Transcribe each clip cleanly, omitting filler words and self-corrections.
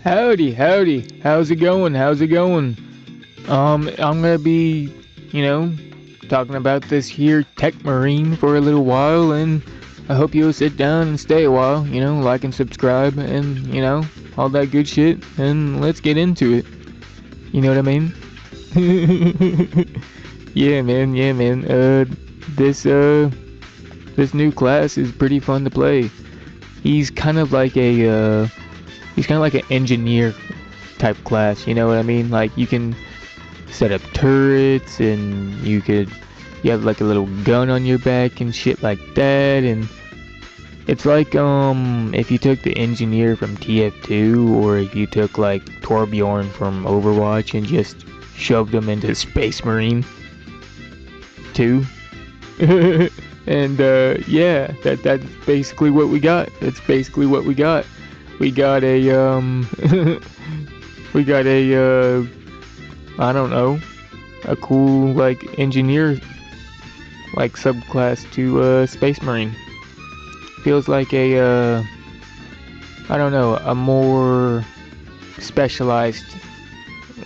Howdy, howdy. How's it going? How's it going? I'm gonna be, you know, talking about this here TechMarine for a little while, and I hope you'll sit down and stay a while, like and subscribe, and, all that good shit, and let's get into it. You know what I mean? Yeah, man. This new class is pretty fun to play. He's kind of like an engineer type class, you know what I mean? Like, you can set up turrets, and you have like a little gun on your back and shit like that, and it's like, if you took the engineer from TF2, or if you took like Torbjorn from Overwatch and just shoved him into Space Marine 2. And yeah, that's basically what we got. We got a I don't know, a cool like engineer like subclass to Space Marine. Feels like I don't know, a more specialized,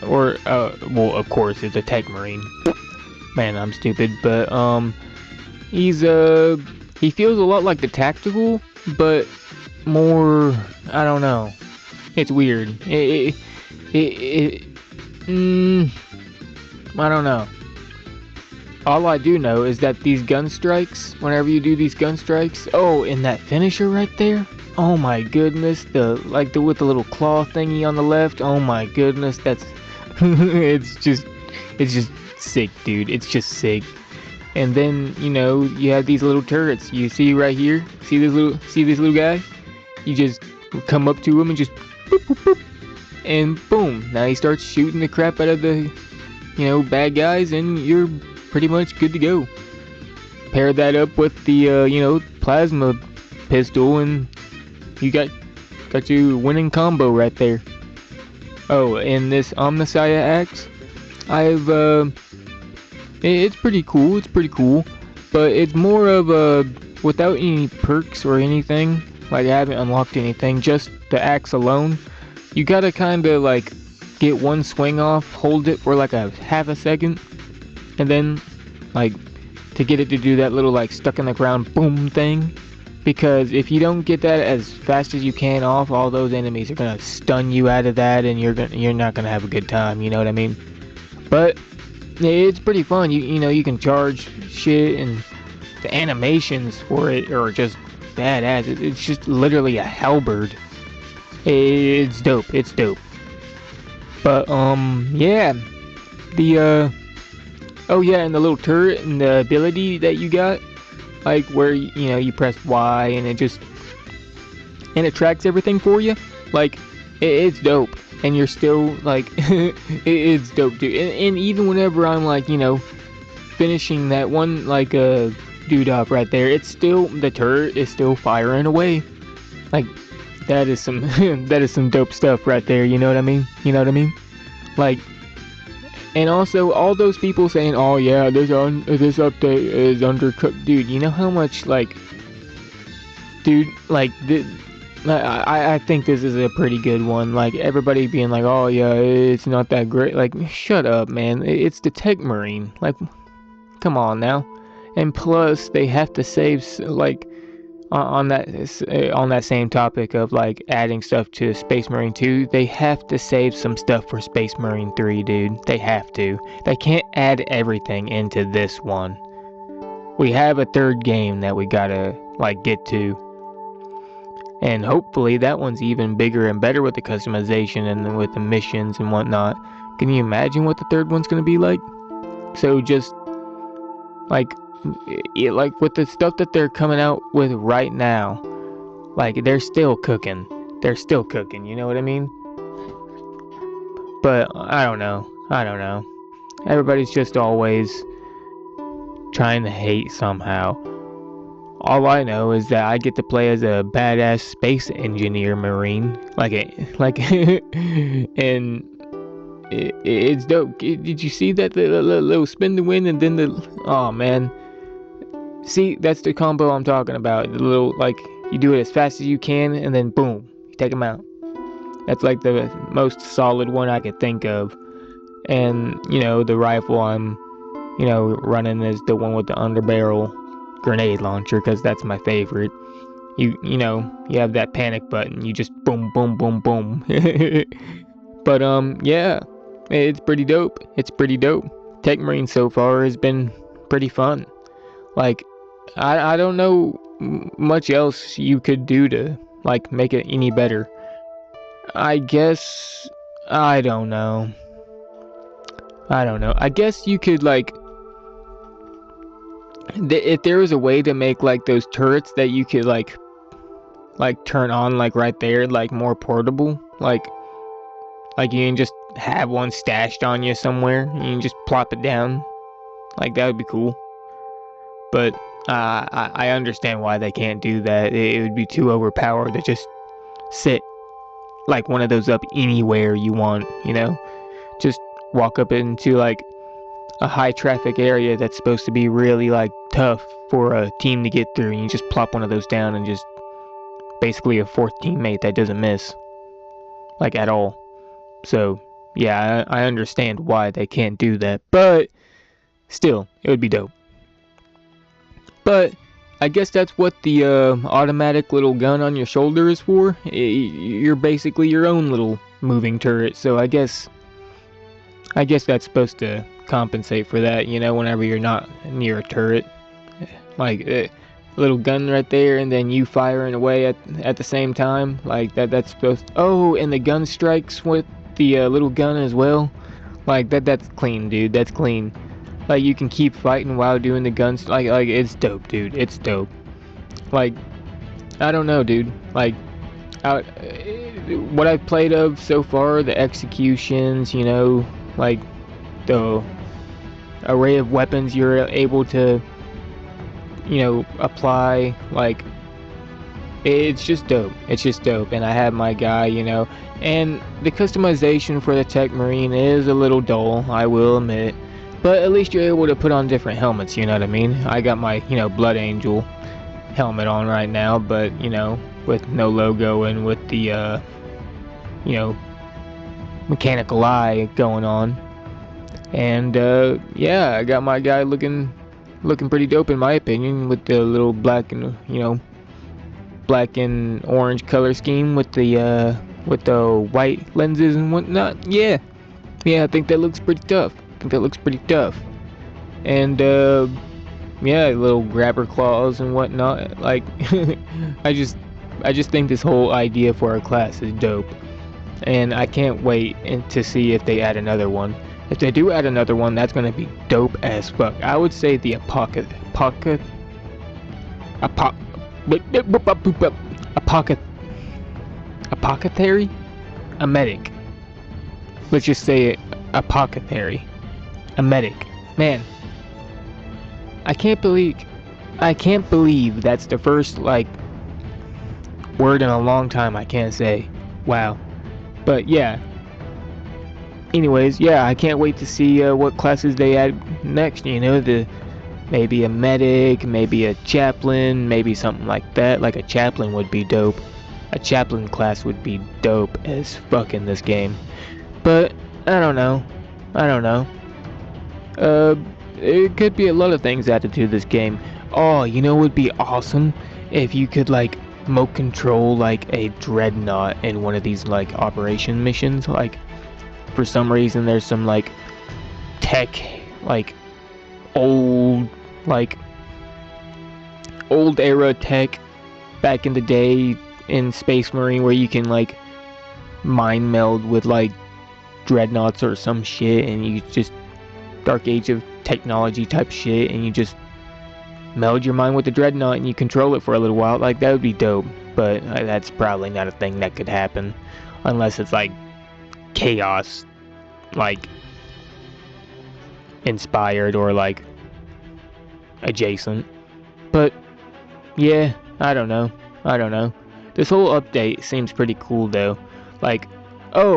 or well, of course it's a TechMarine. Man, I'm stupid, but he feels a lot like the tactical, but more, I don't know. It's weird. I don't know. All I do know is that these gun strikes, whenever you do these gun strikes, oh, and that finisher right there, oh my goodness, with the little claw thingy on the left, oh my goodness, that's, it's just sick, dude. It's just sick. And then, you have these little turrets. You see right here? See this little guy? You just come up to him and just boop, boop, boop, and boom. Now he starts shooting the crap out of the, bad guys, and you're pretty much good to go. Pair that up with the, plasma pistol, and you got your winning combo right there. Oh, and this Omnissiah axe, it's pretty cool, but it's more of a, without any perks or anything, like I haven't unlocked anything, just the axe alone, you gotta kinda like get one swing off, hold it for like a half a second, and then like to get it to do that little like stuck in the ground boom thing, because if you don't get that as fast as you can off, all those enemies are gonna stun you out of that, and you're not gonna have a good time, you know what I mean? But it's pretty fun. You can charge shit, and the animations for it are just badass. It's just literally a halberd. It's dope. But yeah, oh yeah, and the little turret and the ability that you got, like where you press Y and it tracks everything for you. Like it's dope. And you're still like, it's dope, dude. And even whenever I'm like, finishing that one like dude up right there, it's still, the turret is still firing away. Like that is some that is some dope stuff right there. You know what I mean? Like, and also all those people saying, oh yeah, this update is undercooked, dude. You know how much I think this is a pretty good one. Like, everybody being like, oh yeah, it's not that great. Like, shut up, man. It's the TechMarine. Like, come on now. And plus, they have to save, like, on that same topic of like adding stuff to Space Marine 2, they have to save some stuff for Space Marine 3, dude. They have to. They can't add everything into this one. We have a third game that we gotta like get to. And hopefully that one's even bigger and better with the customization and with the missions and whatnot. Can you imagine what the third one's gonna be like? So just like with the stuff that they're coming out with right now, like they're still cooking. You know what I mean? But I don't know. Everybody's just always trying to hate somehow. All I know is that I get to play as a badass space engineer marine, and it's dope. Did you see that the little spin to win, and then oh man, see, that's the combo I'm talking about. The little, like, you do it as fast as you can, and then boom, you take them out. That's like the most solid one I could think of. And, the rifle I'm, running is the one with the underbarrel grenade launcher, because that's my favorite. You have that panic button, you just boom, boom, boom, boom. But, yeah, it's pretty dope. It's pretty dope. TechMarine so far has been pretty fun. Like, I don't know much else you could do to, like, make it any better. I guess, I don't know. I guess you could, like, if there was a way to make, like, those turrets that you could, like turn on, like, right there, like, more portable, like you can just have one stashed on you somewhere, and you can just plop it down, like, that would be cool. But I understand why they can't do that. It would be too overpowered to just sit, like, one of those up anywhere you want, just walk up into, like, a high traffic area that's supposed to be really, like, tough for a team to get through, and you just plop one of those down and just basically a fourth teammate that doesn't miss, like, at all. So yeah, I understand why they can't do that, but still, it would be dope. But I guess that's what the automatic little gun on your shoulder is for. You're basically your own little moving turret, so I guess that's supposed to compensate for that, whenever you're not near a turret. Like, a little gun right there, and then you firing away at the same time. Like, that's supposed to... Oh, and the gun strikes with the little gun as well. Like, that's clean, dude. That's clean. Like, you can keep fighting while doing the guns. Like, it's dope, dude. It's dope. Like, I don't know, dude. Like, what I've played of so far, the executions, like, the array of weapons you're able to, apply, like, it's just dope. It's just dope. And I have my guy, and the customization for the TechMarine is a little dull, I will admit, but at least you're able to put on different helmets, you know what I mean? I got my, Blood Angel helmet on right now, but, with no logo and with the, mechanical eye going on. And, yeah, I got my guy looking pretty dope in my opinion, with the little black and, black and orange color scheme with the white lenses and whatnot. Yeah, I think that looks pretty tough. And yeah, little grabber claws and whatnot. Like, I just think this whole idea for our class is dope, and I can't wait to see if they add another one. If they do add another one, that's gonna be dope as fuck. I would say the apothecary, a medic. Let's just say it, apothecary, a medic. Man, I can't believe that's the first, like, word in a long time I can't say. Wow. But yeah. Anyways, yeah, I can't wait to see what classes they add next. Maybe a medic, maybe a chaplain, maybe something like that. Like, a chaplain would be dope. A chaplain class would be dope as fuck in this game. But I don't know. It could be a lot of things added to this game. Oh, it would be awesome if you could, like, remote control, like, a dreadnought in one of these, like, operation missions. Like, for some reason there's some, like, tech, like, old era tech back in the day in Space Marine where you can, like, mind meld with, like, dreadnoughts or some shit, and you just Dark Age of technology type shit, and you just meld your mind with the dreadnought and you control it for a little while. Like, that would be dope, but that's probably not a thing that could happen unless it's, like, chaos, like, inspired or, like, adjacent. But yeah, I don't know. This whole update seems pretty cool though. Like, I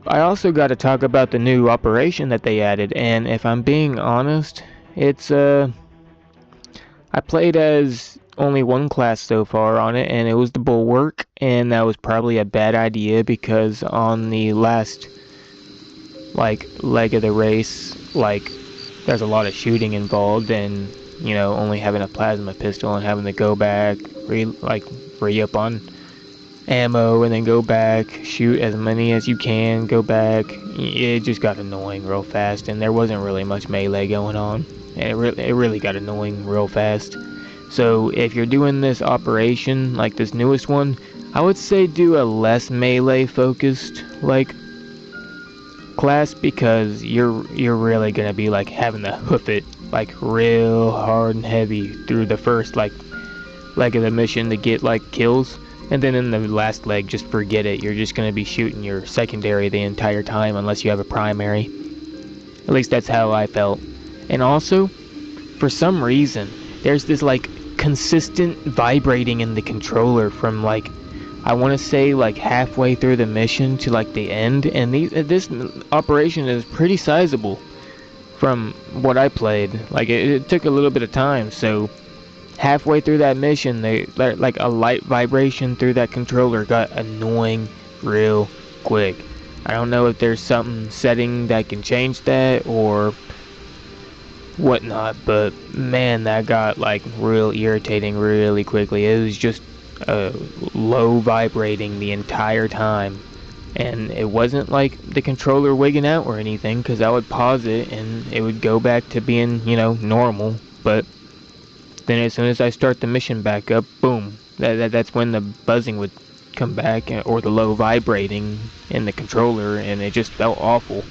also got to talk about the new operation that they added, and if I'm being honest, it's I played as only one class so far on it, and it was the Bulwark, and that was probably a bad idea because on the last leg of the race, there's a lot of shooting involved, and only having a plasma pistol and having to go back, re up on ammo, and then go back, shoot as many as you can, go back. It just got annoying real fast, and there wasn't really much melee going on, and it really got annoying real fast. So if you're doing this operation, like this newest one, I would say do a less melee focused class, because you're really gonna be having to hoof it real hard and heavy through the first leg of the mission to get kills, and then in the last leg just forget it. You're just gonna be shooting your secondary the entire time unless you have a primary. At least that's how I felt. And also, for some reason, there's this consistent vibrating in the controller from I want to say halfway through the mission to the end, and this operation is pretty sizable from what I played. It took a little bit of time, so halfway through that mission, they a light vibration through that controller got annoying real quick. I don't know if there's something setting that can change that or whatnot, but man, that got real irritating really quickly. It was just low vibrating the entire time, and it wasn't the controller wigging out or anything, because I would pause it and it would go back to being normal. But then as soon as I start the mission back up, boom, that's when the buzzing would come back, or the low vibrating in the controller, and it just felt awful.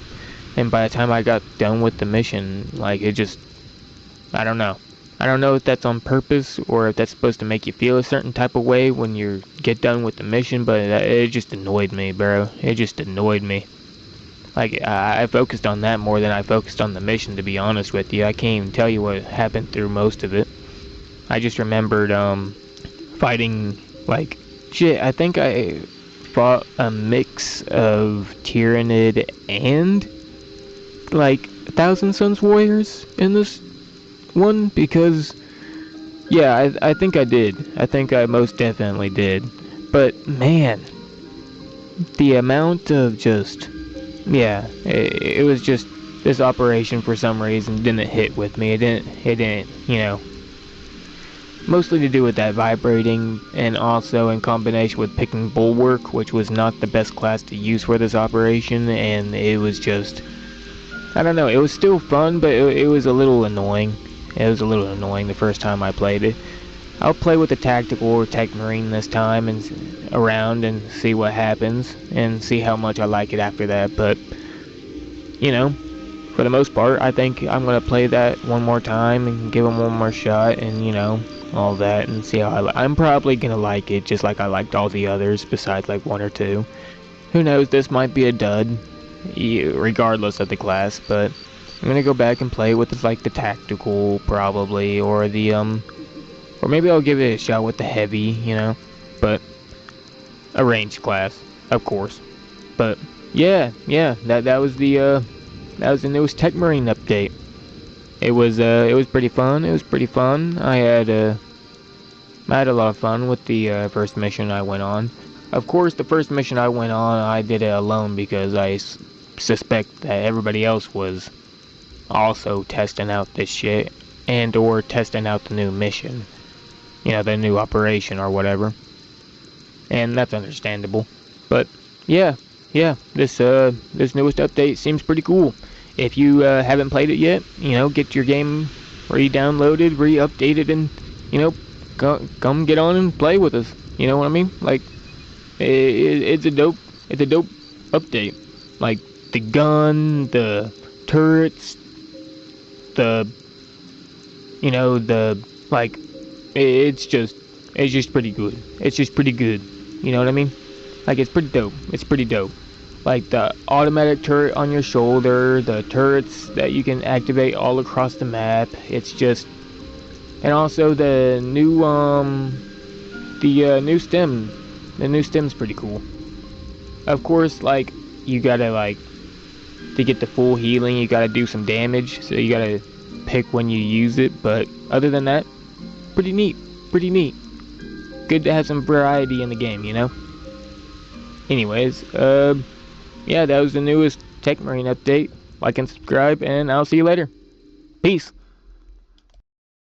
And by the time I got done with the mission, it just, I don't know. I don't know if that's on purpose or if that's supposed to make you feel a certain type of way when you get done with the mission, but it just annoyed me, bro. It just annoyed me. I focused on that more than I focused on the mission, to be honest with you. I can't even tell you what happened through most of it. I just remembered fighting shit. I think I fought a mix of Tyrannid and Thousand Suns warriors in this one, because yeah, I think I did. I think I most definitely did. But man, the amount of just, yeah, it was just, this operation for some reason didn't hit with me. It didn't, mostly to do with that vibrating, and also in combination with picking Bulwark, which was not the best class to use for this operation, and it was just, I don't know, it was still fun, but it was a little annoying. It was a little annoying the first time I played it. I'll play with the tactical or TechMarine this time and around and see what happens, and see how much I like it after that, but for the most part, I think I'm going to play that one more time and give them one more shot, and all that, and see how I'm probably going to like it just like I liked all the others besides one or two. Who knows, this might be a dud regardless of the class, but I'm going to go back and play with the tactical probably, or the or maybe I'll give it a shot with the heavy, but a ranged class, of course. But yeah, that was the newest TechMarine update. It was pretty fun. It was pretty fun. I had a lot of fun with the first mission I went on. Of course, the first mission I went on, I did it alone because I suspect that everybody else was also testing out this shit, and or testing out the new mission, the new operation or whatever. And that's understandable. But yeah, this newest update seems pretty cool. If you haven't played it yet, get your game re-downloaded, re-updated, and come get on and play with us. You know what I mean? It's a dope update. The gun, the turrets, the it's just pretty good. It's just pretty good. You know what I mean? It's pretty dope. It's pretty dope. The automatic turret on your shoulder, the turrets that you can activate all across the map. It's just, and also the new new stem. The new stem's pretty cool. Of course, you gotta to get the full healing, you gotta do some damage, so you gotta pick when you use it. But other than that, pretty neat. pretty neat. Good to have some variety in the game, you know? Anyways, yeah, that was the newest TechMarine update. Like and subscribe, and I'll see you later. Peace.